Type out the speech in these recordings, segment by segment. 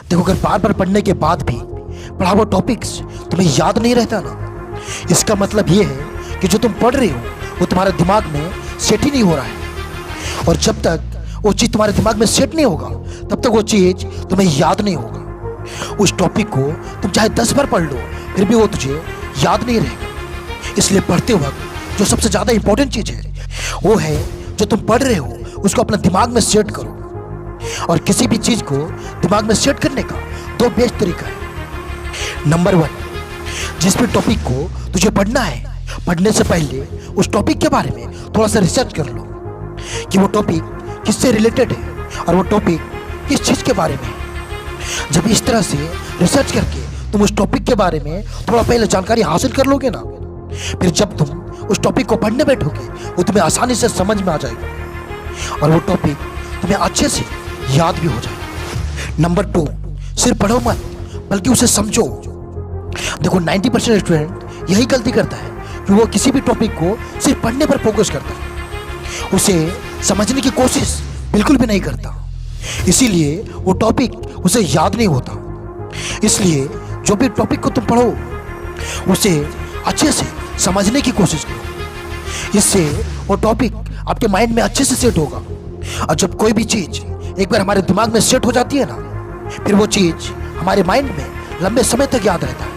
देखो, अगर बार बार पढ़ने के बाद भी पढ़ा हुआ टॉपिक्स तुम्हें याद नहीं रहता ना, इसका मतलब ये है कि जो तुम पढ़ रहे हो वो तुम्हारे दिमाग में सेट ही नहीं हो रहा है। और जब तक वो चीज़ तुम्हारे दिमाग में सेट नहीं होगा तब तक वो चीज़ तुम्हें याद नहीं होगा। उस टॉपिक को तुम चाहे 10 बार पढ़ लो फिर भी वो तुझे याद नहीं रहेगा। इसलिए पढ़ते वक्त जो सबसे ज़्यादा इंपॉर्टेंट चीज़ है वो है जो तुम पढ़ रहे हो उसको अपने दिमाग में सेट करो। और किसी भी चीज़ को दिमाग में सेट करने का 2 बेस्ट तरीका है। नंबर 1, जिस भी टॉपिक को तुझे पढ़ना है, पढ़ने से पहले उस टॉपिक के बारे में थोड़ा सा रिसर्च कर लो कि वो टॉपिक किससे रिलेटेड है और वो टॉपिक किस चीज़ के बारे में है। जब इस तरह से रिसर्च करके तुम उस टॉपिक के बारे में थोड़ा पहले जानकारी हासिल कर लोगे ना, फिर जब तुम उस टॉपिक को पढ़ने बैठोगे वो तुम्हें आसानी से समझ में आ जाएगा और वो टॉपिक तुम्हें अच्छे से याद भी हो जाएगा। नंबर 2, सिर्फ पढ़ो मत बल्कि उसे समझो। देखो, 90% स्टूडेंट यही गलती करता है कि वो किसी भी टॉपिक को सिर्फ पढ़ने पर फोकस करता है, उसे समझने की कोशिश बिल्कुल भी नहीं करता। इसीलिए वो टॉपिक उसे याद नहीं होता। इसलिए जो भी टॉपिक को तुम पढ़ो उसे अच्छे से समझने की कोशिश करो। इससे वो टॉपिक आपके माइंड में अच्छे से सेट होगा। और जब कोई भी चीज़ एक बार हमारे दिमाग में सेट हो जाती है ना, फिर वो चीज़ हमारे माइंड में लंबे समय तक याद रहता है।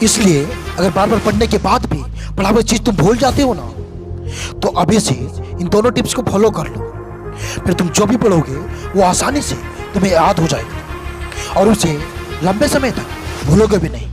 इसलिए अगर बार बार पढ़ने के बाद भी पढ़ा हुआ चीज़ तुम भूल जाते हो ना, तो अभी से इन दोनों टिप्स को फॉलो कर लो। फिर तुम जो भी पढ़ोगे वो आसानी से तुम्हें याद हो जाएगा और उसे लंबे समय तक भूलोगे भी नहीं।